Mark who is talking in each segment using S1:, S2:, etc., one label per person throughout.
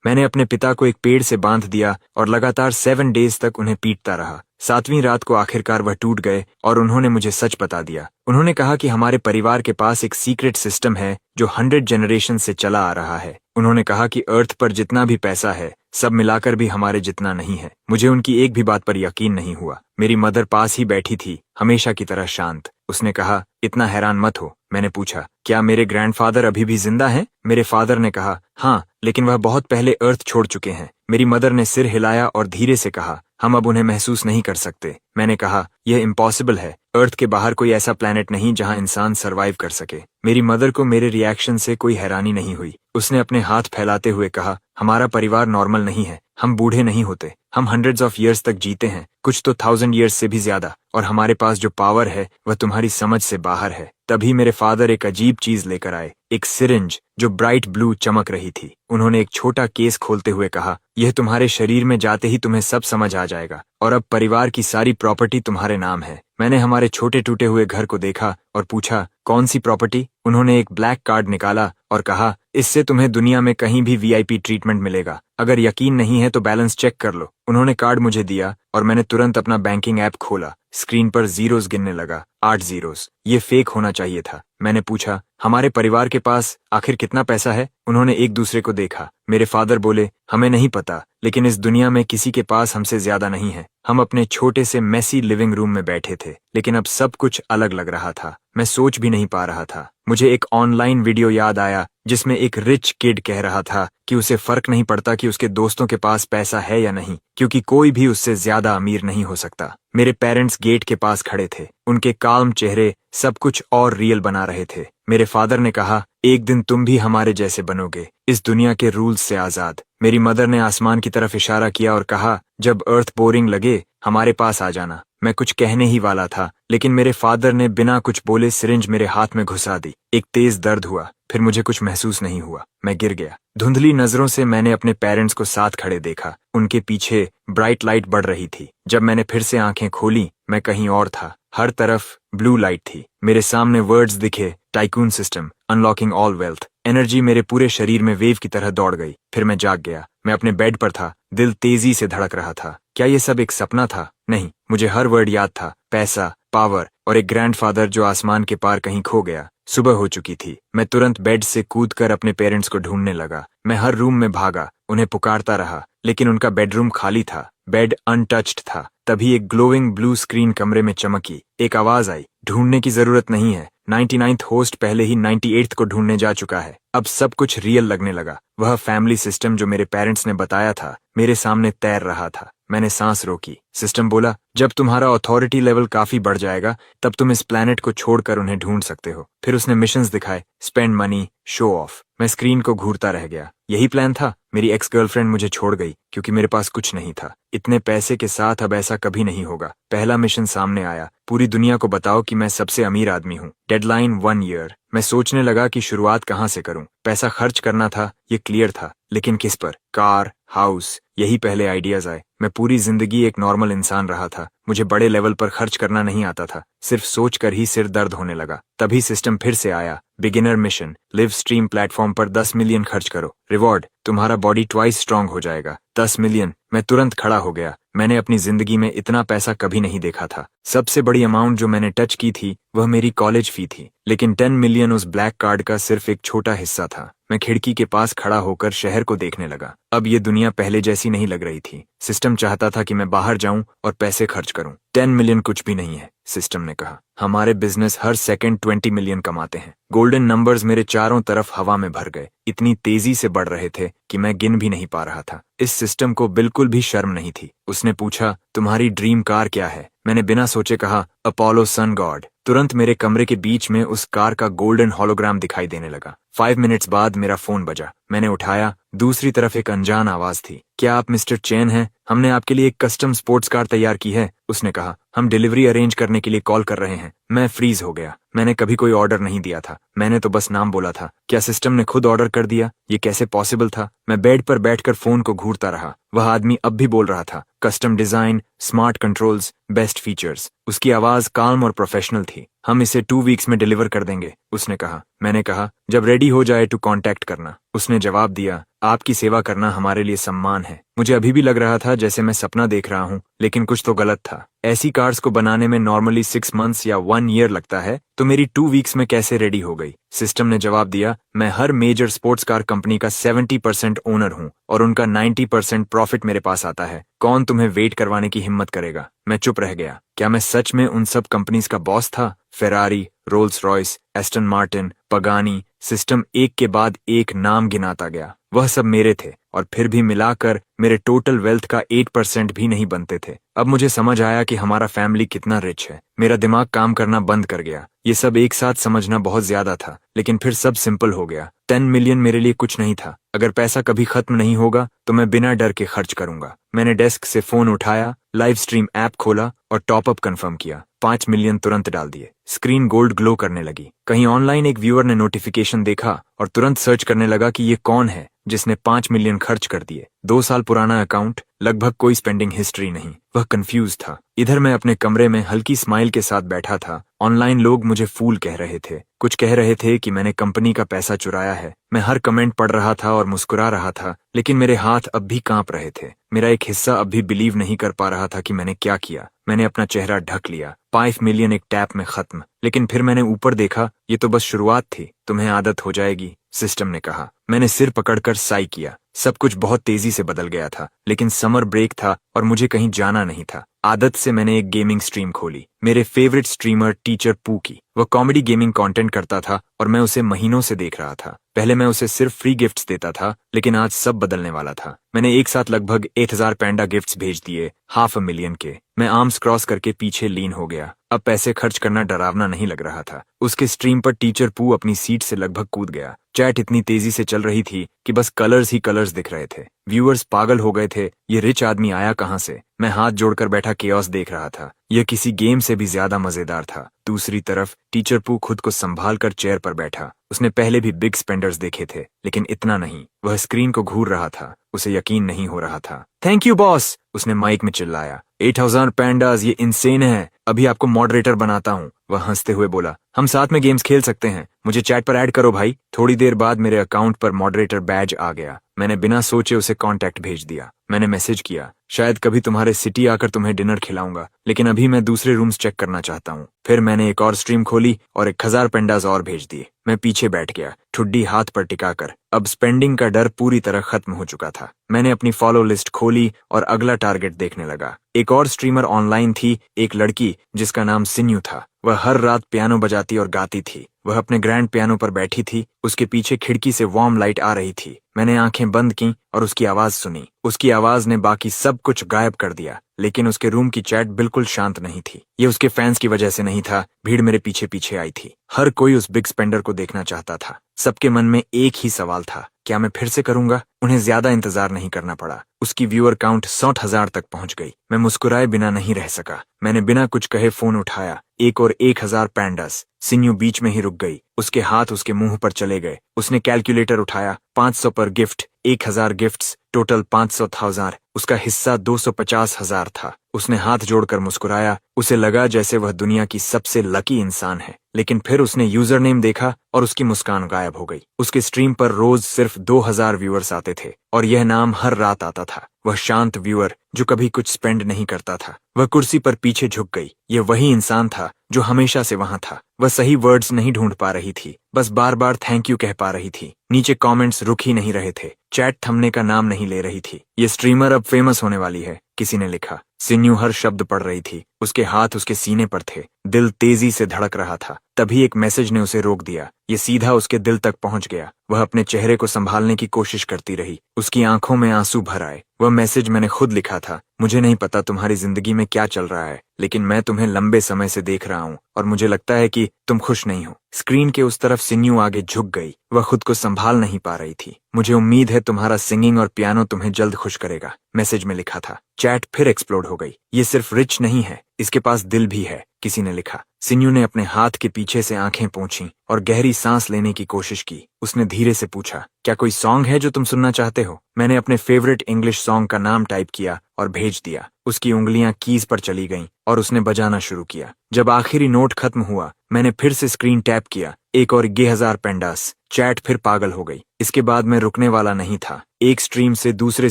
S1: मैंने अपने पिता को एक पेड़ से बांध दिया और लगातार 7 डेज तक उन्हें पीटता रहा। 7वीं रात को आखिरकार वह टूट गए और उन्होंने मुझे सच बता दिया। उन्होंने कहा कि हमारे परिवार के पास एक सीक्रेट सिस्टम है जो 100 जनरेशन से चला आ रहा है। उन्होंने कहा कि अर्थ पर जितना भी पैसा है सब मिलाकर भी हमारे जितना नहीं है। मुझे उनकी एक भी बात पर यकीन नहीं हुआ। मेरी मदर पास ही बैठी थी, हमेशा की तरह शांत। उसने कहा, इतना हैरान मत हो। मैंने पूछा, क्या मेरे ग्रैंडफादर अभी भी जिंदा हैं? मेरे फादर ने कहा, हाँ, लेकिन वह बहुत पहले अर्थ छोड़ चुके हैं। मेरी मदर ने सिर हिलाया और धीरे से कहा, हम अब उन्हें महसूस नहीं कर सकते। मैंने कहा, यह इम्पॉसिबल है। अर्थ के बाहर कोई ऐसा प्लैनेट नहीं जहां इंसान सर्वाइव कर सके। मेरी मदर को मेरे रिएक्शन से कोई हैरानी नहीं हुई। उसने अपने हाथ फैलाते हुए कहा, हमारा परिवार नॉर्मल नहीं है। हम बूढ़े नहीं होते। हम हंड्रेड्स ऑफ ईयर्स तक जीते हैं, कुछ तो 1000 ईयर्स से भी ज्यादा। और हमारे पास जो पावर है वह तुम्हारी समझ से बाहर है। तभी मेरे फादर एक अजीब चीज लेकर आए, एक सिरिंज जो ब्राइट ब्लू चमक रही थी। उन्होंने एक छोटा केस खोलते हुए कहा, यह तुम्हारे शरीर में जाते ही तुम्हें सब समझ आ जाएगा और अब परिवार की सारी प्रॉपर्टी तुम्हारे नाम है। मैंने हमारे छोटे टूटे हुए घर को देखा और पूछा, कौन सी प्रॉपर्टी? उन्होंने एक ब्लैक कार्ड निकाला और कहा, इससे तुम्हें दुनिया में कहीं भी वीआईपी ट्रीटमेंट मिलेगा। अगर यकीन नहीं है तो बैलेंस चेक कर लो। उन्होंने कार्ड मुझे दिया और मैंने तुरंत अपना बैंकिंग ऐप खोला। स्क्रीन पर जीरोस गिनने लगा, 8 जीरोस। ये फेक होना चाहिए था। मैंने पूछा, हमारे परिवार के पास आखिर कितना पैसा है? उन्होंने एक दूसरे को देखा। मेरे फादर बोले, हमें नहीं पता, लेकिन इस दुनिया में किसी के पास हमसे ज्यादा नहीं है। हम अपने छोटे से मेसी लिविंग रूम में बैठे थे, लेकिन अब सब कुछ अलग लग रहा था। मैं सोच भी नहीं पा रहा था। मुझे एक ऑनलाइन वीडियो याद आया जिसमें एक रिच किड कह रहा था कि उसे फर्क नहीं पड़ता कि उसके दोस्तों के पास पैसा है या नहीं, क्योंकि कोई भी उससे ज्यादा अमीर नहीं हो सकता। मेरे पेरेंट्स गेट के पास खड़े थे। उनके काल्म चेहरे सब कुछ और रियल बना रहे थे। मेरे फादर ने कहा, एक दिन तुम भी हमारे जैसे बनोगे, इस दुनिया के रूल्स से आजाद। मेरी मदर ने आसमान की तरफ इशारा किया और कहा, जब अर्थ बोरिंग लगे हमारे पास आ जाना। मैं कुछ कहने ही वाला था, लेकिन मेरे फादर ने बिना कुछ बोले सिरिंज मेरे हाथ में घुसा दी। एक तेज दर्द हुआ, फिर मुझे कुछ महसूस नहीं हुआ। मैं गिर गया। धुंधली नजरों से मैंने अपने पेरेंट्स को साथ खड़े देखा। उनके पीछे ब्राइट लाइट बढ़ रही थी। जब मैंने फिर से आंखें खोली, मैं कहीं और था। हर तरफ ब्लू लाइट थी। मेरे सामने वर्ड्स दिखे, tycoon system, unlocking all wealth. Energy मेरे पूरे शरीर में वेव की तरह दौड़ गई। फिर मैं जाग गया। मैं अपने बेड पर था। दिल तेजी से धड़क रहा था। क्या ये सब एक सपना था? नहीं, मुझे हर वर्ड याद था। पैसा, पावर और एक ग्रैंडफादर जो आसमान के पार कहीं खो गया। सुबह हो चुकी थी। मैं तुरंत बेड से कूदकर अपने पेरेंट्स को ढूंढने लगा। मैं हर रूम में भागा, उन्हें पुकारता रहा, लेकिन उनका बेडरूम खाली था। बेड अनटच्ड था। तभी एक ग्लोइंग ब्लू स्क्रीन कमरे में चमकी। एक आवाज आई, ढूंढने की जरूरत नहीं है। 99th होस्ट पहले ही 98th को ढूंढने जा चुका है। अब सब कुछ रियल लगने लगा। वह फैमिली सिस्टम जो मेरे पेरेंट्स ने बताया था मेरे सामने तैर रहा था। मैंने सांस रोकी। सिस्टम बोला, जब तुम्हारा अथॉरिटी लेवल काफी बढ़ जाएगा तब तुम इस प्लेनेट को छोड़कर उन्हें ढूंढ सकते हो। फिर उसने मिशंस दिखाए, स्पेंड मनी, शो ऑफ। मैं स्क्रीन को घूरता रह गया। यही प्लान था। मेरी एक्स गर्लफ्रेंड मुझे छोड़ गई क्योंकि मेरे पास कुछ नहीं था। इतने पैसे के साथ अब ऐसा कभी नहीं होगा। पहला मिशन सामने आया, पूरी दुनिया को बताओ कि मैं सबसे अमीर आदमी हूँ। Deadline 1 year. मैं सोचने लगा कि शुरुआत कहाँ से करूं। पैसा खर्च करना था, ये क्लियर था, लेकिन किस पर? कार, हाउस, यही पहले आइडियाज आए। मैं पूरी जिंदगी एक नॉर्मल इंसान रहा था। मुझे बड़े लेवल पर खर्च करना नहीं आता था। सिर्फ सोचकर ही सिर दर्द होने लगा। तभी सिस्टम फिर से आया, beginner mission, live stream platform पर 10 मिलियन खर्च करो। रिवॉर्ड, तुम्हारा बॉडी ट्वाइस स्ट्रांग हो जाएगा। 10 मिलियन। मैं तुरंत खड़ा हो गया। मैंने अपनी जिंदगी में इतना पैसा कभी नहीं देखा था। सबसे बड़ी अमाउंट जो मैंने टच की थी वह मेरी कॉलेज फी थी, लेकिन 10 मिलियन उस ब्लैक कार्ड का सिर्फ एक छोटा हिस्सा था। मैं खिड़की के पास खड़ा होकर शहर को देखने लगा। अब ये दुनिया पहले जैसी नहीं लग रही थी। सिस्टम चाहता था कि मैं बाहर जाऊं और पैसे खर्च करूं। 10 मिलियन कुछ भी नहीं है, सिस्टम ने कहा। हमारे बिजनेस हर सेकंड 20 मिलियन कमाते हैं। गोल्डन नंबर्स मेरे चारों तरफ हवा में भर गए। इतनी तेजी से बढ़ रहे थे कि मैं गिन भी नहीं पा रहा था। इस सिस्टम को बिल्कुल भी शर्म नहीं थी। उसने पूछा, तुम्हारी ड्रीम कार क्या है? मैंने बिना सोचे कहा, अपोलो सन गॉड। तुरंत मेरे कमरे के बीच में उस कार का गोल्डन होलोग्राम दिखाई देने लगा। 5 मिनट्स बाद मेरा फोन बजा। मैंने उठाया। दूसरी तरफ एक अनजान आवाज थी। क्या आप मिस्टर चैन हैं? हमने आपके लिए एक कस्टम स्पोर्ट्स कार तैयार की है, उसने कहा। हम डिलीवरी अरेंज करने के लिए कॉल कर रहे हैं। मैं फ्रीज हो गया। मैंने कभी कोई ऑर्डर नहीं दिया था। मैंने तो बस नाम बोला था। क्या सिस्टम ने खुद ऑर्डर कर दिया? ये कैसे पॉसिबल था? मैं बेड पर बैठकर फोन को घूरता रहा। वह आदमी अब भी बोल रहा था, custom design, smart controls, best features. उसकी आवाज काल्म और प्रोफेशनल थी। हम इसे 2 वीक्स में डिलीवर कर देंगे, उसने कहा। मैंने कहा, जब रेडी हो जाए तो कांटेक्ट करना। उसने जवाब दिया, आपकी सेवा करना हमारे लिए सम्मान है। मुझे अभी भी लग रहा था जैसे मैं सपना देख रहा हूँ, लेकिन कुछ तो गलत था। ऐसी कार्स को बनाने में नॉर्मली 6 मंथ्स या 1 ईयर लगता है, तो मेरी 2 वीक्स में कैसे रेडी हो गई? सिस्टम ने जवाब दिया, मैं हर मेजर स्पोर्ट्स कार कंपनी का 70% ओनर हूँ और उनका 90% प्रॉफिट मेरे पास आता है। कौन तुम्हें वेट करवाने की हिम्मत करेगा? मैं चुप रह गया। क्या मैं सच में उन सब कंपनीज का बॉस था? Ferrari, Rolls Royce, Aston Martin, Pagani, system एक के बाद एक नाम गिनाता गया। वह सब मेरे थे और फिर भी मिलाकर मेरे टोटल वेल्थ का 8% भी नहीं बनते थे। अब मुझे समझ आया कि हमारा फैमिली कितना रिच है। मेरा दिमाग काम करना बंद कर गया। ये सब एक साथ समझना बहुत ज्यादा था, लेकिन फिर सब सिंपल हो गया। 10 मिलियन मेरे लिए कुछ नहीं था। अगर पैसा कभी खत्म नहीं होगा तो मैं बिना डर के खर्च करूंगा। मैंने डेस्क से फोन उठाया, लाइव स्ट्रीम ऐप खोला और टॉपअप कंफर्म किया। 5 मिलियन तुरंत डाल दिए। स्क्रीन गोल्ड ग्लो करने लगी। कहीं ऑनलाइन एक व्यूअर ने नोटिफिकेशन देखा और तुरंत सर्च करने लगा कि ये कौन है जिसने 5 मिलियन खर्च कर दिए। 2 साल पुराना अकाउंट, लगभग कोई स्पेंडिंग हिस्ट्री नहीं। वह कंफ्यूज था। इधर मैं अपने कमरे में हल्की स्माइल के साथ बैठा था। ऑनलाइन लोग मुझे फूल कह रहे थे। कुछ कह रहे थे कि मैंने कंपनी का पैसा चुराया है। मैं हर कमेंट पढ़ रहा था और मुस्कुरा रहा था, लेकिन मेरे हाथ अब भी कांप रहे थे। मेरा एक हिस्सा अब भी बिलीव नहीं कर पा रहा था कि मैंने क्या किया। मैंने अपना चेहरा ढक लिया। 5 मिलियन एक टैप में खत्म। लेकिन फिर मैंने ऊपर देखा, ये तो बस शुरुआत थी। तुम्हें आदत हो जाएगी, सिस्टम ने कहा। मैंने सिर पकड़कर साई किया। सब कुछ बहुत तेजी से बदल गया था, लेकिन समर ब्रेक था और मुझे कहीं जाना नहीं था। आदत से मैंने एक गेमिंग स्ट्रीम खोली, मेरे फेवरेट स्ट्रीमर टीचर पू की। वह कॉमेडी गेमिंग कंटेंट करता था और मैं उसे महीनों से देख रहा था। पहले मैं उसे सिर्फ फ्री गिफ्ट्स देता था, लेकिन आज सब बदलने वाला था। मैंने एक साथ लगभग 8000 पैंडा गिफ्ट्स भेज दिए, 500,000 के। मैं आर्म्स क्रॉस करके पीछे लीन हो गया। अब पैसे खर्च करना डरावना नहीं लग रहा था। उसके स्ट्रीम पर टीचर पू अपनी सीट से लगभग कूद गया। चैट इतनी तेजी से चल रही थी कि बस कलर्स ही कलर्स दिख रहे थे। व्यूअर्स पागल हो गए थे, ये रिच आदमी आया कहां से? मैं हाथ जोड़कर बैठा केओस देख रहा था। यह किसी गेम से भी ज्यादा मजेदार था। दूसरी तरफ टीचर पू खुद को संभाल कर चेयर पर बैठा। उसने पहले भी बिग स्पेंडर्स देखे थे, लेकिन इतना नहीं। वह स्क्रीन को घूर रहा था। उसे यकीन नहीं हो रहा था। थैंक यू बॉस, उसने माइक में चिल्लाया। 8000 पैंडास, ये इंसेन है। अभी आपको मॉडरेटर बनाता हूँ, वह हंसते हुए बोला। हम साथ में गेम्स खेल सकते हैं। मुझे चैट पर ऐड करो भाई। थोड़ी देर बाद मेरे अकाउंट पर मॉडरेटर बैज आ गया। मैंने बिना सोचे उसे कांटेक्ट भेज दिया। मैंने मैसेज किया, शायद कभी तुम्हारे सिटी आकर तुम्हें डिनर खिलाऊंगा, लेकिन अभी मैं दूसरे रूम्स चेक करना चाहता हूँ। फिर मैंने एक और स्ट्रीम खोली और 1000 पेंडास और भेज दिए। मैं पीछे बैठ गया, ठुड्डी हाथ पर टिकाकर। अब स्पेंडिंग का डर पूरी तरह खत्म हो चुका था। मैंने अपनी फॉलो लिस्ट खोली और अगला टारगेट देखने लगा। एक और स्ट्रीमर ऑनलाइन थी, एक लड़की जिसका नाम सिन्यू था। वह हर रात पियानो बजाती और गाती थी। वह अपने ग्रैंड पियानो पर बैठी थी। उसके पीछे खिड़की से वार्म लाइट आ रही थी। मैंने आंखें बंद की और उसकी आवाज सुनी। उसकी आवाज ने बाकी सब कुछ गायब कर दिया, लेकिन उसके रूम की चैट बिल्कुल शांत नहीं थी। ये उसके फैंस की वजह से नहीं था। भीड़ मेरे पीछे पीछे आई थी। हर कोई उस बिग स्पेंडर को देखना चाहता था। सबके मन में एक ही सवाल था, क्या मैं फिर से करूंगा? उन्हें ज्यादा इंतजार नहीं करना पड़ा। उसकी व्यूअर काउंट 60,000 तक पहुंच गई। मैं मुस्कुराए बिना नहीं रह सका। मैंने बिना कुछ कहे फोन उठाया। एक और 1000 पैंडास। सिन्यू बीच में ही रुक गई। उसके हाथ उसके मुंह पर चले गए। उसने कैलकुलेटर उठाया। 500 पर गिफ्ट, 1000 गिफ्ट्स, टोटल 500,000। उसका हिस्सा 250,000 था। उसने हाथ जोड़कर मुस्कुराया। उसे लगा जैसे वह दुनिया की सबसे लकी इंसान है। लेकिन फिर उसने यूजर नेम देखा और उसकी मुस्कान गायब हो गई। उसके स्ट्रीम पर रोज सिर्फ 2000 व्यूअर्स आते थे और यह नाम हर रात आता था। वह शांत व्यूअर जो कभी कुछ स्पेंड नहीं करता था। वह कुर्सी पर पीछे झुक गई। यह वही इंसान था जो हमेशा से वहां था। वह सही वर्ड्स नहीं ढूंढ पा रही थी, बस बार बार थैंक यू कह पा रही थी। नीचे कमेंट्स रुक ही नहीं रहे थे। चैट थमने का नाम नहीं ले रही थी। ये स्ट्रीमर अब फेमस होने वाली है, किसी ने लिखा। सिन्यू हर शब्द पढ़ रही थी। उसके हाथ उसके सीने पर थे। दिल तेजी से धड़क रहा था। तभी एक मैसेज ने उसे रोक दिया। ये सीधा उसके दिल तक पहुंच गया। वह अपने चेहरे को संभालने की कोशिश करती रही। उसकी आंखों में आंसू भर आए। वह मैसेज मैंने खुद लिखा था। मुझे नहीं पता तुम्हारी जिंदगी में क्या चल रहा है, लेकिन मैं तुम्हें लंबे समय से देख रहा हूँ और मुझे लगता है कि तुम खुश नहीं हो। स्क्रीन के उस तरफ सिन्यू आगे झुक गई। वह खुद को संभाल नहीं पा रही थी। मुझे उम्मीद है तुम्हारा सिंगिंग और पियानो तुम्हें जल्द खुश करेगा, मैसेज में लिखा था। चैट फिर एक्सप्लोड हो गई। ये सिर्फ रिच नहीं है, इसके पास दिल भी है, किसी ने लिखा। सिन्यू ने अपने हाथ के पीछे से आंखें पोंछी और गहरी सांस लेने की कोशिश की। उसने धीरे से पूछा, क्या कोई सॉन्ग है जो तुम सुनना चाहते हो? मैंने अपने फेवरेट इंग्लिश सॉन्ग का नाम टाइप किया और भेज दिया। उसकी उंगलियां कीज पर चली गईं और उसने बजाना शुरू किया। जब आखिरी नोट खत्म हुआ, मैंने फिर से स्क्रीन टैप किया। एक और 1000 पेंडास। चैट फिर पागल हो गई। इसके बाद मैं रुकने वाला नहीं था। एक स्ट्रीम से दूसरे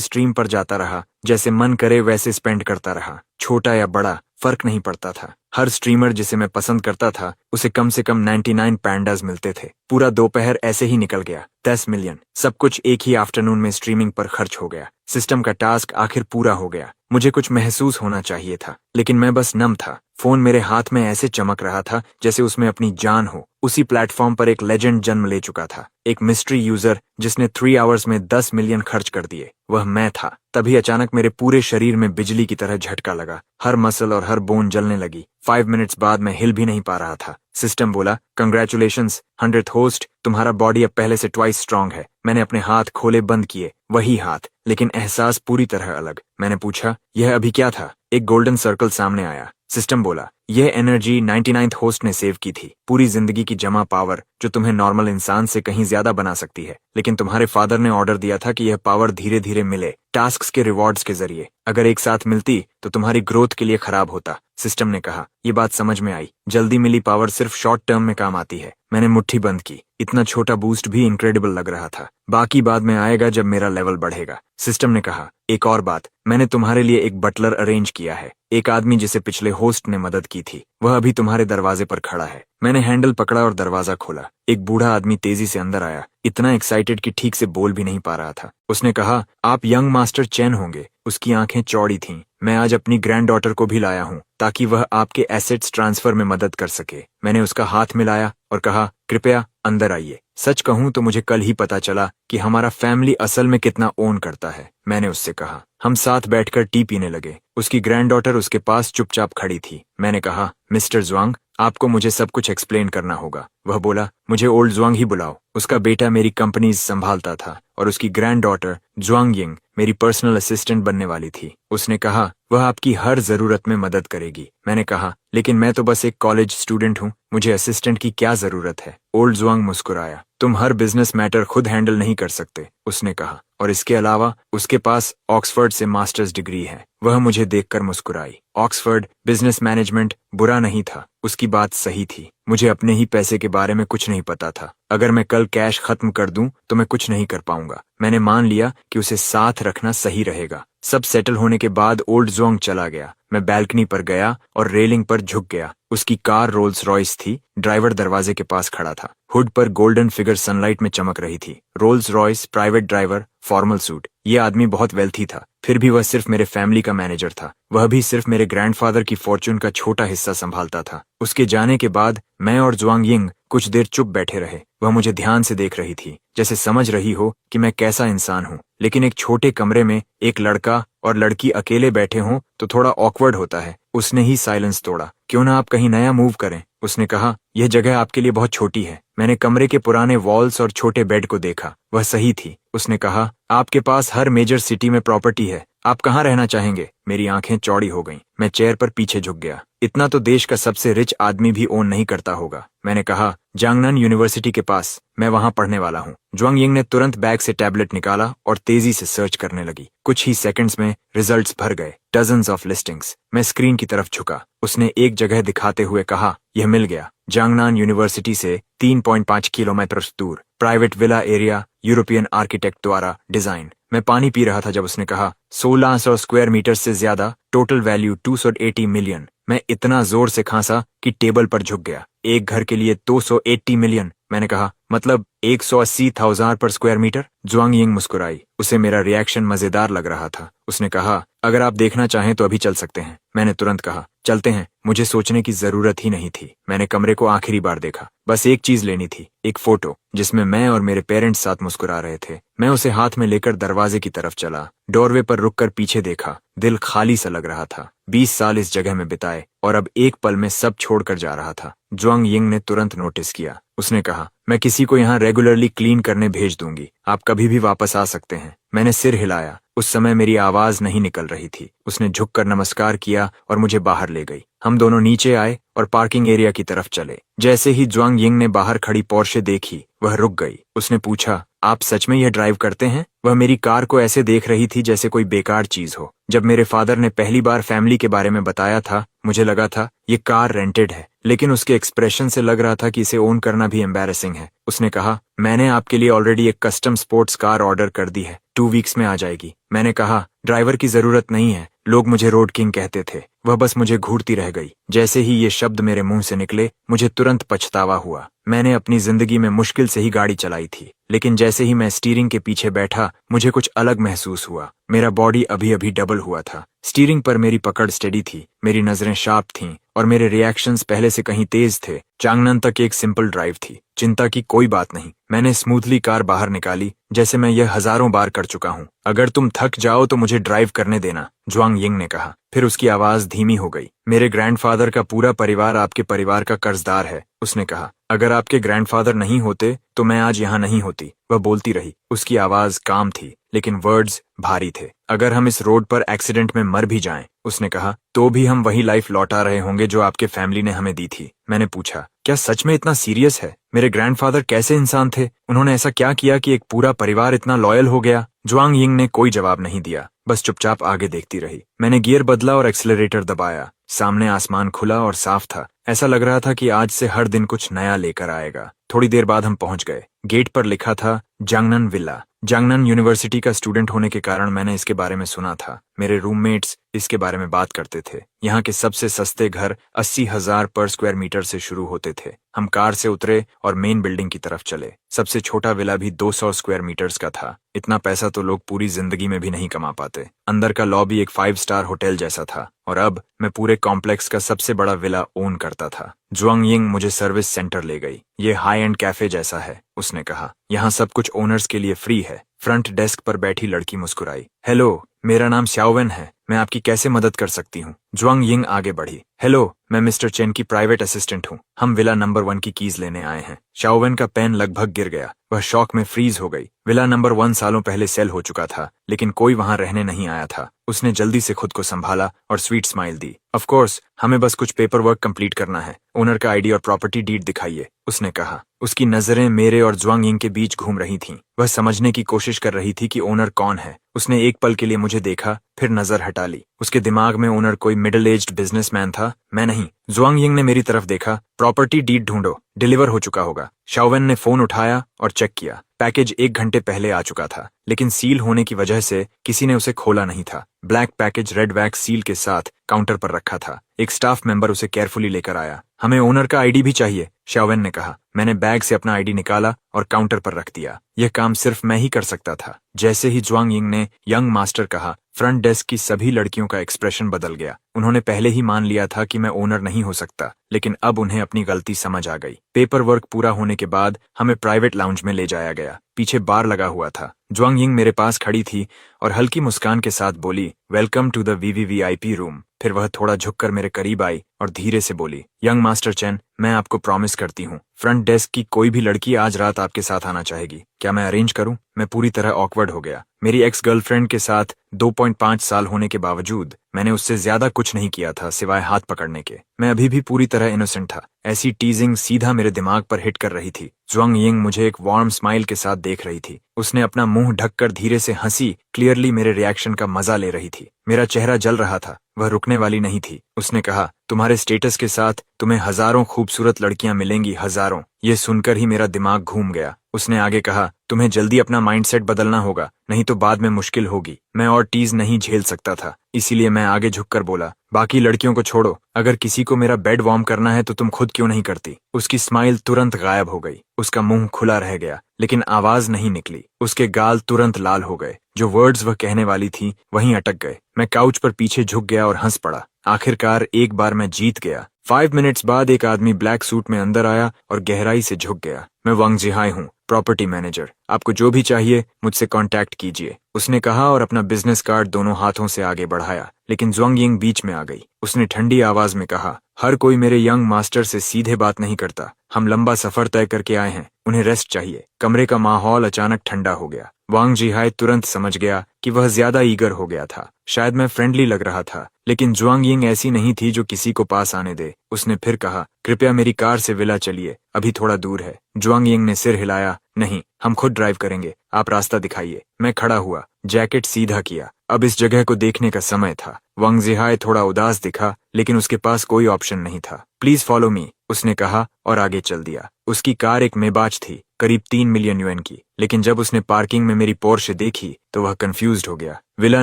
S1: स्ट्रीम पर जाता रहा, जैसे मन करे वैसे स्पेंड करता रहा। छोटा या बड़ा फर्क नहीं पड़ता था। हर स्ट्रीमर जिसे मैं पसंद करता था उसे कम से कम 99 पैंडास मिलते थे। पूरा दोपहर ऐसे ही निकल गया। 10 मिलियन, सब कुछ एक ही आफ्टरनून में स्ट्रीमिंग पर खर्च हो गया। सिस्टम का टास्क आखिर पूरा हो गया। मुझे कुछ महसूस होना चाहिए था, लेकिन मैं बस नम था। फोन मेरे हाथ में ऐसे चमक रहा था जैसे उसमें अपनी जान हो। उसी प्लेटफॉर्म पर एक लेजेंड जन्म ले चुका था, एक मिस्ट्री यूजर जिसने 3 आवर्स में 10 मिलियन खर्च कर दिए। वह मैं था। तभी अचानक मेरे पूरे शरीर में बिजली की तरह झटका लगा। हर मसल और हर बोन जलने लगी। 5 मिनट्स बाद मैं हिल भी नहीं पा रहा था। सिस्टम बोला, कंग्रेचुलेशंस 100th होस्ट, तुम्हारा बॉडी अब पहले से ट्वाइस स्ट्रांग है। मैंने अपने हाथ खोले बंद किए, वही हाथ, लेकिन एहसास पूरी तरह अलग। मैंने पूछा, यह अभी क्या था? एक गोल्डन सर्कल सामने आया। सिस्टम बोला, यह एनर्जी 99th होस्ट ने सेव की थी। पूरी जिंदगी की जमा पावर जो तुम्हें नॉर्मल इंसान से कहीं ज्यादा बना सकती है। लेकिन तुम्हारे फादर ने ऑर्डर दिया था कि यह पावर धीरे धीरे मिले, टास्क्स के रिवॉर्ड्स के जरिए। अगर एक साथ मिलती तो तुम्हारी ग्रोथ के लिए खराब होता। सिस्टम ने कहा, ये बात समझ में आई। जल्दी मिली पावर सिर्फ शॉर्ट टर्म में काम आती है। मैंने मुट्ठी बंद की। इतना छोटा बूस्ट भी इनक्रेडिबल लग रहा था। बाकी बाद में आएगा जब मेरा लेवल बढ़ेगा। सिस्टम ने कहा, एक और बात, मैंने तुम्हारे लिए एक बटलर अरेंज किया है। एक आदमी जिसे पिछले होस्ट ने मदद की थी, वह अभी तुम्हारे दरवाजे पर खड़ा है। मैंने हैंडल पकड़ा और दरवाजा खोला। एक बूढ़ा आदमी तेजी से अंदर आया, इतना एक्साइटेड कि ठीक से बोल भी नहीं पा रहा था। उसने कहा, आप यंग मास्टर चैन होंगे। उसकी आंखें चौड़ी थीं। मैं आज अपनी ग्रैंड डॉटर को भी लाया हूँ ताकि वह आपके एसेट्स ट्रांसफर में मदद कर सके। मैंने उसका हाथ मिलाया और कहा, कृपया अंदर आइए। सच कहूं तो मुझे कल ही पता चला कि हमारा फैमिली असल में कितना ओन करता है। मैंने उससे कहा। हम साथ बैठकर टी पीने लगे। उसकी ग्रैंड डॉटर उसके पास चुपचाप खड़ी थी। मैंने कहा, मिस्टर ज्वांग, आपको मुझे सब कुछ एक्सप्लेन करना होगा। वह बोला, मुझे ओल्ड ज्वांग ही बुलाओ। उसका बेटा मेरी कंपनीज संभालता था और उसकी ग्रैंड डॉटर ज्वांग यिंग मेरी पर्सनल असिस्टेंट बनने वाली थी। उसने कहा, वह आपकी हर जरूरत में मदद करेगी। मैंने कहा, लेकिन मैं तो बस एक कॉलेज स्टूडेंट हूँ, मुझे असिस्टेंट की क्या जरूरत है? ओल्ड ज्वांग मुस्कुराया। तुम हर बिजनेस मैटर खुद हैंडल नहीं कर सकते, उसने कहा, और इसके अलावा उसके पास ऑक्सफोर्ड से मास्टर्स डिग्री है। वह मुझे देखकर मुस्कुराई। ऑक्सफोर्ड, बिजनेस मैनेजमेंट बुरा नहीं था। उसकी बात सही थी। मुझे अपने ही पैसे के बारे में कुछ नहीं पता था। अगर मैं कल कैश खत्म कर दूं तो मैं कुछ नहीं कर पाऊंगा। मैंने मान लिया कि उसे साथ रखना सही रहेगा। सब सेटल होने के बाद ओल्ड जोंग चला गया। मैं बैल्कनी पर गया और रेलिंग पर झुक गया। उसकी कार रोल्स रॉयस थी। ड्राइवर दरवाजे के पास खड़ा था। हुड पर गोल्डन फिगर सनलाइट में चमक रही थी। Rolls Royce, private driver, formal suit. ये आदमी बहुत वेल्थी था। फिर भी वह सिर्फ मेरे फैमिली का मैनेजर था। वह भी सिर्फ मेरे ग्रैंडफादर की फॉर्च्यून का छोटा हिस्सा संभालता था। उसके जाने के बाद मैं और ज्वांग यिंग कुछ देर चुप बैठे रहे। वह मुझे ध्यान से देख रही थी, जैसे समझ रही हो कि मैं कैसा इंसान हूँ। लेकिन एक छोटे कमरे में एक लड़का और लड़की अकेले बैठे हों तो थोड़ा ऑकवर्ड होता है। उसने ही साइलेंस तोड़ा। क्यों ना आप कहीं नया मूव करें? उसने कहा, यह जगह आपके लिए बहुत छोटी है। मैंने कमरे के पुराने वॉल्स और छोटे बेड को देखा। वह सही थी। उसने कहा, आपके पास हर मेजर सिटी में प्रॉपर्टी है। आप कहाँ रहना चाहेंगे? मेरी आंखें चौड़ी हो गईं। मैं चेयर पर पीछे झुक गया। इतना तो देश का सबसे रिच आदमी भी ओन नहीं करता होगा। मैंने कहा, जांगनन यूनिवर्सिटी के पास, मैं वहां पढ़ने वाला हूँ। ज्वांग यिंग ने तुरंत बैग से टैबलेट निकाला और तेजी से सर्च करने लगी। कुछ ही सेकंड्स में रिजल्ट्स भर गए। Dozens of listings. मैं स्क्रीन की तरफ झुका। उसने एक जगह दिखाते हुए कहा, यह मिल गया। जांगनान यूनिवर्सिटी से 3.5 किलोमीटर दूर, private villa area, European architect द्वारा डिजाइन। मैं पानी पी रहा था जब उसने कहा, 1600 स्क्वायर मीटर से ज्यादा, टोटल वैल्यू 280 मिलियन। मैं इतना जोर से खांसा कि टेबल पर झुक गया। एक घर के लिए 280 मिलियन। मैंने कहा, मतलब 180,000 पर स्क्वायर मीटर? ज्वांग यिंग मुस्कुराई। उसे मेरा रिएक्शन मजेदार लग रहा था। उसने कहा, अगर आप देखना चाहें तो अभी चल सकते हैं। मैंने तुरंत कहा, चलते हैं। मुझे सोचने की जरूरत ही नहीं थी। मैंने कमरे को आखिरी बार देखा। बस एक चीज लेनी थी, एक फोटो जिसमें मैं और मेरे पेरेंट्स साथ मुस्कुरा रहे थे। मैं उसे हाथ में लेकर दरवाजे की तरफ चला। डोरवे पर रुककर पीछे देखा। दिल खाली सा लग रहा था। 20 साल इस जगह में बिताए और अब एक पल में सब छोड़कर जा रहा था। ज्वांग यिंग ने तुरंत नोटिस किया। उसने कहा, मैं किसी को यहाँ रेगुलरली क्लीन करने भेज दूंगी। आप कभी भी वापस आ सकते हैं। मैंने सिर हिलाया। उस समय मेरी आवाज नहीं निकल रही थी। उसने झुककर नमस्कार किया और मुझे बाहर ले गई। हम दोनों नीचे आए और पार्किंग एरिया की तरफ चले। जैसे ही ज्वांग यिंग ने बाहर खड़ी पोर्शे देखी, वह रुक गई। उसने पूछा, आप सच में यह ड्राइव करते हैं? वह मेरी कार को ऐसे देख रही थी जैसे कोई बेकार चीज हो। जब मेरे फादर ने पहली बार फैमिली के बारे में बताया था, मुझे लगा था ये कार रेंटेड है। लेकिन उसके एक्सप्रेशन से लग रहा था कि इसे ओन करना भी एम्बैरेसिंग है। उसने कहा, मैंने आपके लिए ऑलरेडी एक कस्टम स्पोर्ट्स कार ऑर्डर कर दी है, 2 वीक्स में आ जाएगी। मैंने कहा, ड्राइवर की जरूरत नहीं है, लोग मुझे रोड किंग कहते थे। वह बस मुझे घूरती रह गई। जैसे ही ये शब्द मेरे मुंह से निकले, मुझे तुरंत पछतावा हुआ। मैंने अपनी जिंदगी में मुश्किल से ही गाड़ी चलाई थी, लेकिन जैसे ही मैं स्टीयरिंग के पीछे बैठा, मुझे कुछ अलग महसूस हुआ। मेरा बॉडी अभी अभी डबल हुआ था। स्टीयरिंग पर मेरी पकड़ स्टेडी थी, मेरी नजरें शार्प थीं और मेरे रिएक्शंस पहले से कहीं तेज थे। चांगनन तक एक सिंपल ड्राइव थी, चिंता की कोई बात नहीं। मैंने स्मूथली कार बाहर निकाली, जैसे मैं यह हजारों बार कर चुका हूँ। अगर तुम थक जाओ तो मुझे ड्राइव करने देना, ज्वांग यिंग ने कहा। फिर उसकी आवाज धीमी हो गई। मेरे ग्रैंडफादर का पूरा परिवार आपके परिवार का कर्जदार है, उसने कहा। अगर आपके ग्रैंडफादर नहीं होते तो मैं आज यहाँ नहीं होती। वह बोलती रही। उसकी आवाज काम थी, लेकिन वर्ड्स भारी थे। अगर हम इस रोड पर एक्सीडेंट में मर भी जाएं, उसने कहा, तो भी हम वही लाइफ लौटा रहे होंगे जो आपके फैमिली ने हमें दी थी। मैंने पूछा, क्या सच में इतना सीरियस है? मेरे ग्रैंडफादर कैसे इंसान थे? उन्होंने ऐसा क्या किया कि एक पूरा परिवार इतना लॉयल हो गया? ज्वांग यिंग ने कोई जवाब नहीं दिया, बस चुपचाप आगे देखती रही। मैंने गियर बदला और एक्सीलरेटर दबाया। सामने आसमान खुला और साफ था। ऐसा लग रहा था कि आज से हर दिन कुछ नया लेकर आएगा। थोड़ी देर बाद हम पहुंच गए। गेट पर लिखा था जांगनन विला। जांगनन यूनिवर्सिटी का स्टूडेंट होने के कारण मैंने इसके बारे में सुना था। मेरे रूममेट्स इसके बारे में बात करते थे। यहाँ के सबसे सस्ते घर 80,000 पर स्क्वायर मीटर से शुरू होते थे। हम कार से उतरे और मेन बिल्डिंग की तरफ चले। सबसे छोटा विला भी 200 स्क्वायर मीटर्स का था। इतना पैसा तो लोग पूरी जिंदगी में भी नहीं कमा पाते। अंदर का लॉबी एक 5 स्टार होटल जैसा था और अब मैं पूरे कॉम्प्लेक्स का सबसे बड़ा विला ओन करता था। ज्वांग यिंग मुझे सर्विस सेंटर ले गई। ये हाई एंड कैफे जैसा है, उसने कहा। यहाँ सब कुछ ओनर्स के लिए फ्री है। फ्रंट डेस्क पर बैठी लड़की मुस्कुराई। हेलो, मेरा नाम श्याओवेन है, मैं आपकी कैसे मदद कर सकती हूँ? ज्वांग यिंग आगे बढ़ी। हेलो, मैं मिस्टर चेन की प्राइवेट असिस्टेंट हूँ। हम विला नंबर 1 की कीज लेने आए हैं। श्याओवेन का पेन लगभग गिर गया। वह शॉक में फ्रीज हो गई। विला नंबर 1 सालों पहले सेल हो चुका था, लेकिन कोई वहां रहने नहीं आया था। उसने जल्दी से खुद को संभाला और sweet smile the. Of course, हमें बस कुछ पेपर वर्क कंप्लीट करना है। ओनर का आईडी और प्रॉपर्टी डीड दिखाइए, उसने कहा। उसकी नजरें मेरे और ज्वांग यिंग के बीच घूम रही थीं। वह समझने की कोशिश कर रही थी कि ओनर कौन है। उसने एक पल के लिए मुझे देखा, फिर नजर हटा ली। उसके दिमाग में ओनर कोई मिडिल एज्ड बिजनेसमैन था, मैं नहीं। ज्वांग यिंग ने मेरी तरफ देखा। प्रॉपर्टी डीड ढूंढो, डिलीवर हो चुका होगा। शाओवेन ने फोन उठाया और चेक किया। पैकेज 1 घंटे पहले आ चुका था, लेकिन सील होने की वजह से किसी ने उसे खोला नहीं था। Black package red wax seal के साथ काउंटर पर रखा था। एक स्टाफ मेंबर उसे केयरफुली लेकर आया। हमें ओनर का आईडी भी चाहिए, शाओवेन ने कहा। मैंने बैग से अपना आईडी निकाला और काउंटर पर रख दिया। यह काम सिर्फ मैं ही कर सकता था। जैसे ही ज्वांग यिंग ने यंग मास्टर कहा, फ्रंट डेस्क की सभी लड़कियों का एक्सप्रेशन बदल गया। उन्होंने पहले ही मान लिया था कि मैं ओनर नहीं हो सकता, लेकिन अब उन्हें अपनी गलती समझ आ गई। पेपर वर्क पूरा होने के बाद हमें प्राइवेट लाउंज में ले जाया गया। पीछे बार लगा हुआ था। ज्वांग यिंग मेरे पास खड़ी थी और हल्की मुस्कान के साथ बोली, welcome to the VVVIP room. फिर वह थोड़ा झुककर मेरे करीब आई और धीरे से बोली, यंग मास्टर चेन, मैं आपको प्रॉमिस करती हूँ, फ्रंट डेस्क की कोई भी लड़की आज रात आपके साथ आना चाहेगी। क्या मैं अरेंज करूं? मैं पूरी तरह ऑकवर्ड हो गया। मेरी एक्स गर्लफ्रेंड के साथ 2.5 साल होने के बावजूद मैंने उससे ज्यादा कुछ नहीं किया था सिवाय हाथ पकड़ने के। मैं अभी भी पूरी तरह इनोसेंट था। ऐसी टीजिंग सीधा मेरे दिमाग पर हिट कर रही थी। ज्वांग यिंग मुझे एक वार्म स्माइल के साथ देख रही थी। उसने अपना मुंह ढककर धीरे से हंसी, क्लियरली मेरे रिएक्शन का मजा ले रही थी। मेरा चेहरा जल रहा था, वह रुकने वाली नहीं थी। उसने कहा, तुम्हारे स्टेटस के साथ तुम्हें हजारों खूबसूरत लड़कियां मिलेंगी, हजारों। ये सुनकर ही मेरा दिमाग घूम गया। उसने आगे कहा, तुम्हें जल्दी अपना माइंडसेट बदलना होगा, नहीं तो बाद में मुश्किल होगी। मैं और टीज नहीं झेल सकता था, इसीलिए मैं आगे झुककर बोला, बाकी लड़कियों को छोड़ो, अगर किसी को मेरा बेड वार्म करना है तो तुम खुद क्यों नहीं करती? उसकी स्माइल तुरंत गायब हो गई। उसका मुंह खुला रह गया, लेकिन आवाज नहीं निकली। उसके गाल तुरंत लाल हो गए। जो वर्ड्स वह कहने वाली थी वहीं अटक गए। मैं काउच पर पीछे झुक गया और हंस पड़ा। आखिरकार एक बार मैं जीत गया। 5 मिनट्स बाद एक आदमी ब्लैक सूट में अंदर आया और गहराई से झुक गया। मैं वांग जिहाई हूँ, प्रॉपर्टी मैनेजर। आपको जो भी चाहिए मुझसे कांटेक्ट कीजिए, उसने कहा और अपना बिजनेस कार्ड दोनों हाथों से आगे बढ़ाया। लेकिन ज्वांग यिंग बीच में आ गई। उसने ठंडी आवाज में कहा, हर कोई मेरे यंग मास्टर से सीधे बात नहीं करता। हम लंबा सफर तय करके आए हैं, उन्हें रेस्ट चाहिए। कमरे का माहौल अचानक ठंडा हो गया। वांग जिहाई तुरंत समझ गया कि वह ज्यादा ईगर हो गया था। शायद मैं फ्रेंडली लग रहा था, लेकिन ज्वांग यिंग ऐसी नहीं थी जो किसी को पास आने दे। उसने फिर कहा, कृपया मेरी कार से विला चलिए, अभी थोड़ा दूर है। ज्वांग यिंग ने सिर हिलाया, नहीं, हम खुद ड्राइव करेंगे, आप रास्ता दिखाइए। मैं खड़ा हुआ, जैकेट सीधा किया। अब इस जगह को देखने का समय था। वांग जिहाई थोड़ा उदास दिखा, लेकिन उसके पास कोई ऑप्शन नहीं था। प्लीज फॉलो मी, उसने कहा और आगे चल दिया। उसकी कार एक मेबाच थी, करीब 3 मिलियन युएन की, लेकिन जब उसने पार्किंग में मेरी पोर्शे देखी तो वह कंफ्यूज्ड हो गया। विला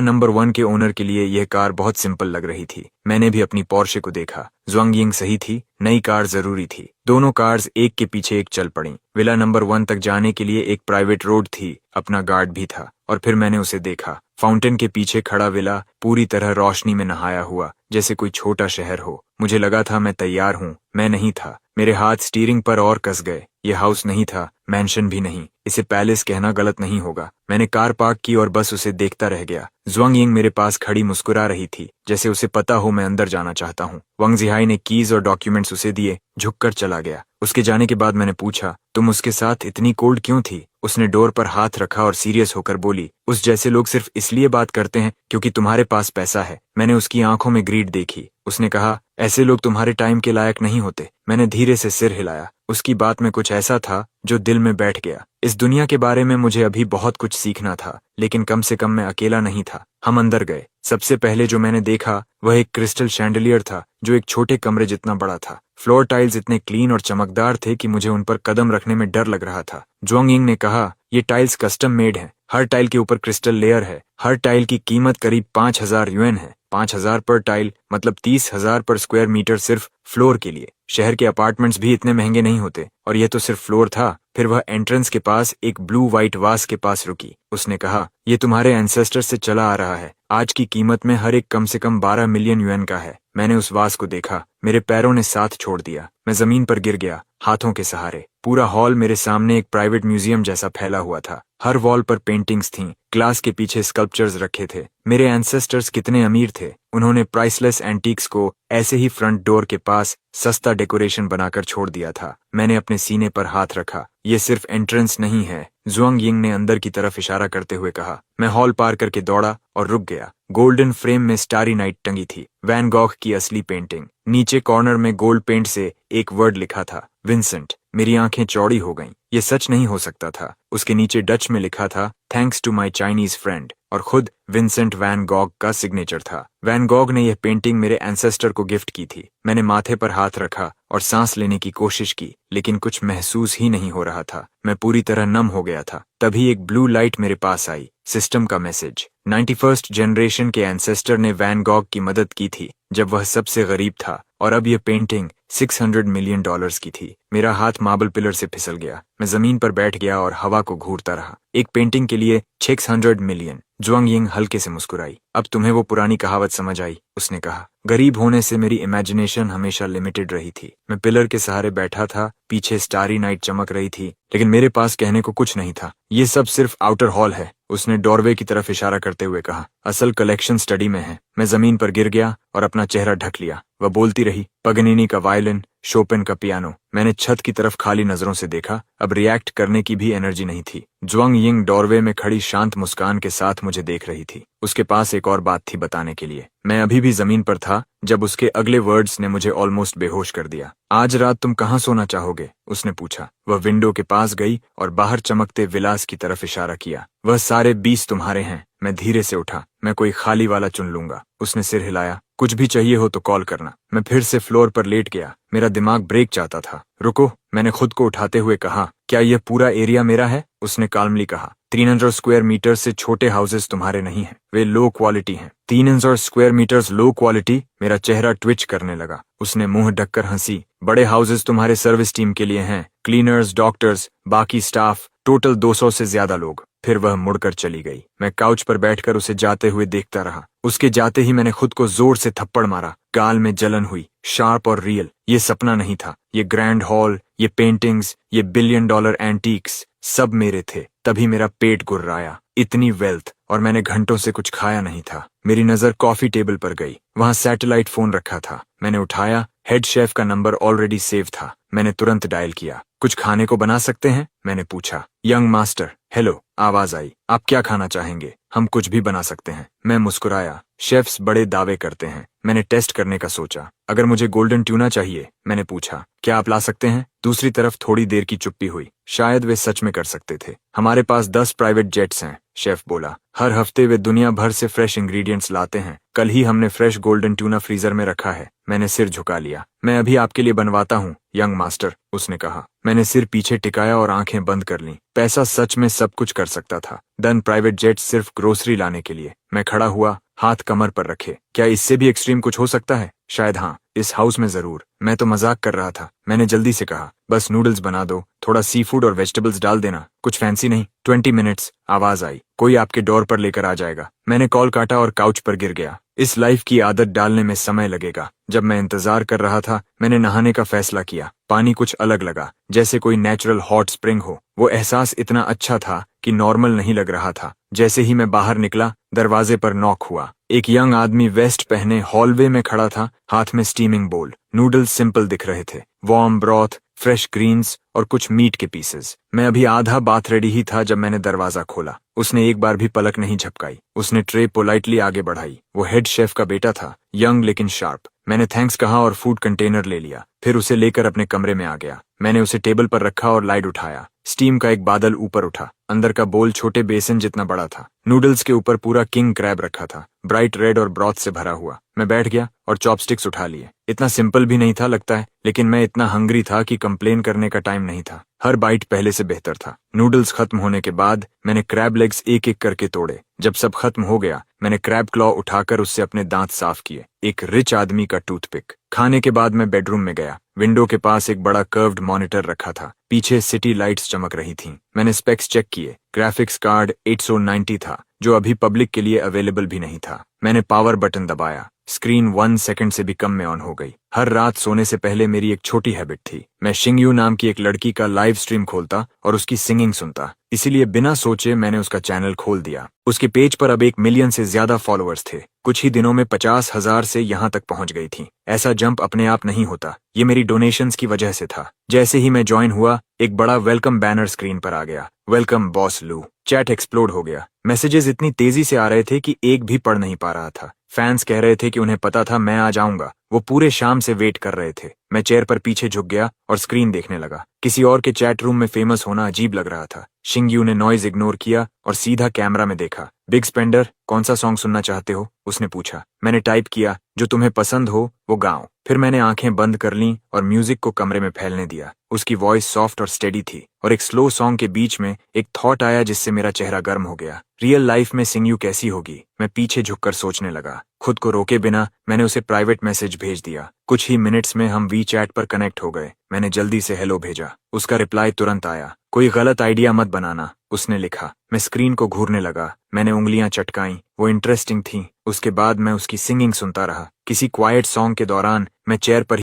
S1: नंबर 1 के ओनर के लिए यह कार बहुत सिंपल लग रही थी। मैंने भी अपनी पोर्शे को देखा। ज़ुआंग सही थी, नई कार जरूरी थी। दोनों कार्स एक के पीछे एक चल पड़ी। विला नंबर 1 तक जाने के लिए एक प्राइवेट रोड थी, अपना गार्ड भी था, और फिर मैंने उसे देखा। फाउंटेन के पीछे खड़ा विला पूरी तरह रोशनी में नहाया हुआ, जैसे कोई छोटा शहर हो। मुझे लगा था मैं तैयार हूँ, मैं नहीं था। मेरे हाथ स्टीयरिंग पर और कस गए। यह हाउस नहीं था, मैंशन भी नहीं, इसे पैलेस कहना गलत नहीं होगा। मैंने कार पार्क की और बस उसे देखता रह गया। ज़ुआंग यिंग मेरे पास खड़ी मुस्कुरा रही थी, जैसे उसे पता हो मैं अंदर जाना चाहता हूँ। वांग जिहाई ने कीज और डॉक्यूमेंट्स उसे दिए, झुककर चला गया। उसके जाने के बाद मैंने पूछा, तुम उसके साथ इतनी कोल्ड क्यों थी? उसने डोर पर हाथ रखा और सीरियस होकर बोली, उस जैसे लोग सिर्फ इसलिए बात करते हैं क्योंकि तुम्हारे पास पैसा है। मैंने उसकी आंखों में ग्रीड देखी। उसने कहा, ऐसे लोग तुम्हारे टाइम के लायक नहीं होते। मैंने धीरे से सिर हिलाया। उसकी बात में कुछ ऐसा था जो दिल में बैठ गया। इस दुनिया के बारे में मुझे अभी बहुत कुछ सीखना था, लेकिन कम से कम मैं अकेला नहीं था। हम अंदर गए। सबसे पहले जो मैंने देखा वह एक क्रिस्टल शैंडलियर था, जो एक छोटे कमरे जितना बड़ा था। फ्लोर टाइल्स इतने क्लीन और चमकदार थे कि मुझे उन पर कदम रखने में डर लग रहा था। ज़ुआंग यिंग ने कहा, ये टाइल्स कस्टम मेड हैं। हर टाइल के ऊपर क्रिस्टल लेयर है। हर टाइल की कीमत करीब 5,000 युएन है। 5,000 पर टाइल, मतलब 30,000 पर स्क्वायर मीटर सिर्फ फ्लोर के लिए। शहर के अपार्टमेंट्स भी इतने महंगे नहीं होते। और यह तो सिर्फ फ्लोर था। फिर वह एंट्रेंस के पास एक ब्लू व्हाइट वास के पास रुकी। उसने कहा, ये तुम्हारे एंसेस्टर से चला आ रहा है। आज की कीमत में हर एक कम से कम 12 मिलियन युएन का है। मैंने उस वास को देखा। मेरे पैरों ने साथ छोड़ दिया। मैं जमीन पर गिर गया, हाथों के सहारे। पूरा हॉल मेरे सामने एक प्राइवेट म्यूजियम जैसा फैला हुआ था। हर वॉल पर पेंटिंग्स थीं, ग्लास के पीछे स्कल्पचर्स रखे थे। मेरे एंसेस्टर्स कितने अमीर थे। उन्होंने प्राइसलेस एंटीक्स को ऐसे ही फ्रंट डोर के पास सस्ता डेकोरेशन बनाकर छोड़ दिया था। मैंने अपने सीने पर हाथ रखा। ये सिर्फ एंट्रेंस नहीं है, ज़ुआंग यिंग ने अंदर की तरफ इशारा करते हुए कहा। मैं हॉल पार करके दौड़ा और रुक गया। गोल्डन फ्रेम में स्टारी नाइट टंगी थी, वैन गॉग की असली पेंटिंग। नीचे कॉर्नर में गोल्ड पेंट से एक वर्ड लिखा था, विंसेंट। मेरी आंखें चौड़ी हो गईं। ये सच नहीं हो सकता था। उसके नीचे डच में लिखा था, thanks to my Chinese friend, और खुद विंसेंट वैन गॉग का सिग्नेचर था। वैन गॉग ने यह पेंटिंग मेरे एंसेस्टर को गिफ्ट की थी। मैंने माथे पर हाथ रखा और सांस लेने की कोशिश की, लेकिन कुछ महसूस ही नहीं हो रहा था। मैं पूरी तरह नम हो गया था। तभी एक ब्लू लाइट मेरे पास आई, सिस्टम का मैसेज। 91st जनरेशन के एंसेस्टर ने वैन गॉग की मदद की थी जब वह सबसे गरीब था, और अब यह पेंटिंग $600 मिलियन की थी। मेरा हाथ मार्बल पिलर से फिसल गया। मैं जमीन पर बैठ गया और हवा को घूरता रहा। एक पेंटिंग के लिए 600 मिलियन। ज़ुआंग यिंग हल्के से मुस्कुराई। अब तुम्हें वो पुरानी कहावत समझ आई, उसने कहा। गरीब होने से मेरी इमेजिनेशन हमेशा लिमिटेड रही थी। मैं पिलर के सहारे बैठा था, पीछे स्टारी नाइट चमक रही थी, लेकिन मेरे पास कहने को कुछ नहीं था। ये सब सिर्फ आउटर हॉल है, उसने डोरवे की तरफ इशारा करते हुए कहा। असल कलेक्शन स्टडी में है। मैं जमीन पर गिर गया और अपना चेहरा ढक लिया। वह बोलती रही, पगनीनी का वायलिन, शोपेन का पियानो। मैंने छत की तरफ खाली नजरों से देखा। अब रिएक्ट करने की भी एनर्जी नहीं थी। ज़ुआंग यिंग डोरवे में खड़ी शांत मुस्कान के साथ मुझे देख रही थी। उसके पास एक और बात थी बताने के लिए। मैं अभी भी जमीन पर था जब उसके अगले वर्ड्स ने मुझे ऑलमोस्ट बेहोश कर दिया। आज रात तुम कहाँ सोना चाहोगे? उसने पूछा। वह विंडो के पास गई और बाहर चमकते विलास की तरफ इशारा किया। वह सारे 20 तुम्हारे हैं। मैं धीरे से उठा। मैं कोई खाली वाला चुन लूंगा। उसने सिर हिलाया। कुछ भी चाहिए हो तो कॉल करना। मैं फिर से फ्लोर पर लेट गया। मेरा दिमाग ब्रेक चाहता था। रुको, मैंने खुद को उठाते हुए कहा। क्या यह पूरा एरिया मेरा है? उसने काल्मली कहा। 300 स्क्वायर मीटर से छोटे हाउसेस तुम्हारे नहीं हैं। वे लो क्वालिटी हैं। 300 स्क्वायर मीटर्स लो क्वालिटी? मेरा चेहरा ट्विच करने लगा। उसने मुंह ढककर हंसी। बड़े हाउसेस तुम्हारे सर्विस टीम के लिए हैं, क्लीनर्स, डॉक्टर्स, बाकी स्टाफ, टोटल 200 से ज्यादा लोग। फिर वह मुड़कर चली गई। मैं काउच पर बैठकर उसे जाते हुए देखता रहा। उसके जाते ही मैंने खुद को जोर से थप्पड़ मारा। गाल में जलन हुई, शार्प और रियल। ये सपना नहीं था। ये ग्रैंड हॉल, ये पेंटिंग्स, ये $1 बिलियन एंटीक्स, सब मेरे थे। तभी मेरा पेट गुर्राया। इतनी वेल्थ, और मैंने घंटों से कुछ खाया नहीं था। मेरी नजर कॉफी टेबल पर गई। वहां सैटेलाइट फोन रखा था। मैंने उठाया। हेड शेफ का नंबर ऑलरेडी सेव था। मैंने तुरंत डायल किया। कुछ खाने को बना सकते हैं? मैंने पूछा। यंग मास्टर, हेलो, आवाज आई। आप क्या खाना चाहेंगे? हम कुछ भी बना सकते हैं। मैं मुस्कुराया। शेफ्स बड़े दावे करते हैं। मैंने टेस्ट करने का सोचा। अगर मुझे गोल्डन ट्यूना चाहिए, मैंने पूछा, क्या आप ला सकते हैं? दूसरी तरफ थोड़ी देर की चुप्पी हुई। शायद वे सच में कर सकते थे। हमारे पास 10 प्राइवेट जेट्स हैं, शेफ बोला। हर हफ्ते वे दुनिया भर से फ्रेश इंग्रेडिएंट्स लाते हैं। कल ही हमने फ्रेश गोल्डन ट्यूना फ्रीजर में रखा है। मैंने सिर झुका लिया। मैं अभी आपके लिए बनवाता हूँ, यंग मास्टर, उसने कहा। मैंने सिर पीछे टिकाया और आंखें बंद कर लीं। पैसा सच में सब कुछ कर सकता था। 10 प्राइवेट जेट्स सिर्फ ग्रोसरी लाने के लिए। मैं खड़ा हुआ, हाथ कमर पर रखे। क्या इससे भी एक्सट्रीम कुछ हो सकता है? शायद हाँ, इस हाउस में जरूर। मैं तो मजाक कर रहा था। मैंने जल्दी से कहा, बस नूडल्स बना दो, थोड़ा सी फूड और वेजिटेबल्स डाल देना, कुछ फैंसी नहीं। 20 मिनट्स, आवाज आई, कोई आपके डोर पर लेकर आ जाएगा। मैंने कॉल काटा और काउच पर गिर गया। इस लाइफ की आदत डालने में समय लगेगा। जब मैं इंतजार कर रहा था, मैंने नहाने का फैसला किया। पानी कुछ अलग लगा, जैसे कोई नेचुरल हॉट स्प्रिंग हो। वो एहसास इतना अच्छा था कि नॉर्मल नहीं लग रहा था। जैसे ही मैं बाहर निकला, दरवाजे पर नॉक हुआ। एक यंग आदमी वेस्ट पहने हॉलवे में खड़ा था, हाथ में स्टीमिंग बोल। नूडल्स सिंपल दिख रहे थे, वार्म ब्रॉथ, फ्रेश ग्रीन्स और कुछ मीट के पीसेस। मैं अभी आधा बात रेडी ही था जब मैंने दरवाजा खोला। उसने एक बार भी पलक नहीं झपकाई। उसने ट्रे पोलाइटली आगे बढ़ाई। वो हेड शेफ का बेटा था, यंग लेकिन शार्प। मैंने थैंक्स कहा और फूड कंटेनर ले लिया। फिर उसे लेकर अपने कमरे में आ गया। मैंने उसे टेबल पर रखा और लाइट उठाया। स्टीम का एक बादल ऊपर उठा। अंदर का बोल छोटे बेसन जितना बड़ा था। नूडल्स के ऊपर पूरा किंग क्रैब रखा था, ब्राइट रेड और ब्रॉथ से भरा हुआ। मैं बैठ गया और चॉपस्टिक्स उठा लिए। इतना सिंपल भी नहीं था लगता है, लेकिन मैं इतना हंग्री था कि कंप्लेन करने का टाइम नहीं था। हर बाइट पहले से बेहतर था। नूडल्स खत्म होने के बाद मैंने क्रैब लेग्स एक एक करके तोड़े। जब सब खत्म हो गया, मैंने क्रैब क्लॉ उठाकर उससे अपने दांत साफ किए। एक रिच आदमी का टूथपिक। खाने के बाद मैं बेडरूम में गया। विंडो के पास एक बड़ा कर्व्ड मॉनिटर रखा था। पीछे सिटी लाइट्स चमक रही थीं। मैंने स्पेक्स चेक किए। ग्राफिक्स कार्ड 890 था, जो अभी पब्लिक के लिए अवेलेबल भी नहीं था। मैंने पावर बटन दबाया। स्क्रीन 1 सेकंड से भी कम में ऑन हो गई। हर रात सोने से पहले मेरी एक छोटी हैबिट थी। मैं शिंगयू नाम की एक लड़की का लाइव स्ट्रीम खोलता और उसकी सिंगिंग सुनता। इसीलिए बिना सोचे मैंने उसका चैनल खोल दिया। उसके पेज पर अब 1 मिलियन से ज्यादा फॉलोअर्स थे। कुछ ही दिनों में 50,000 से यहाँ तक पहुंच गई थी। ऐसा जंप अपने आप नहीं होता, ये मेरी डोनेशंस की वजह से था। जैसे ही मैं ज्वाइन हुआ, एक बड़ा वेलकम बैनर स्क्रीन पर आ गया। वेलकम बॉस लू। चैट एक्सप्लोड हो गया। मैसेजेस इतनी तेजी से आ रहे थे कि एक भी पढ़ नहीं पा रहा था। फैंस कह रहे थे कि उन्हें पता था मैं आ जाऊंगा। वो पूरे शाम से वेट कर रहे थे। मैं चेयर पर पीछे झुक गया और स्क्रीन देखने लगा। किसी और के चैट रूम में फेमस होना अजीब लग रहा था। शिंगयू ने नॉइज इग्नोर किया और सीधा कैमरा में देखा। बिग स्पेंडर, कौन सा सॉन्ग सुनना चाहते हो? उसने पूछा। मैंने टाइप किया, जो तुम्हें पसंद हो वो गाओ। फिर मैंने आंखें बंद कर लीं और म्यूजिक को कमरे में फैलने दिया। उसकी वॉइस सॉफ्ट और स्टेडी थी और एक स्लो सॉन्ग के बीच में एक थॉट आया जिससे मेरा चेहरा गर्म हो गया। रियल लाइफ में शिंगयू कैसी होगी? मैं पीछे झुककर सोचने लगा। खुद को रोके बिना मैंने उसे प्राइवेट मैसेज भेज दिया। कुछ ही मिनट्स में हम वी चैट पर कनेक्ट हो गए। मैंने जल्दी से हेलो भेजा। उसका रिप्लाई तुरंत आया। कोई गलत आइडिया मत बनाना, उसने लिखा। मैं स्क्रीन को घूरने लगा। मैंने उंगलियां चटकाईं। वो इंटरेस्टिंग थी। उसके बाद मैं उसकी सिंगिंग सुनता रहा। किसी क्वाइट सॉन्ग के दौरान मैं चेयर पर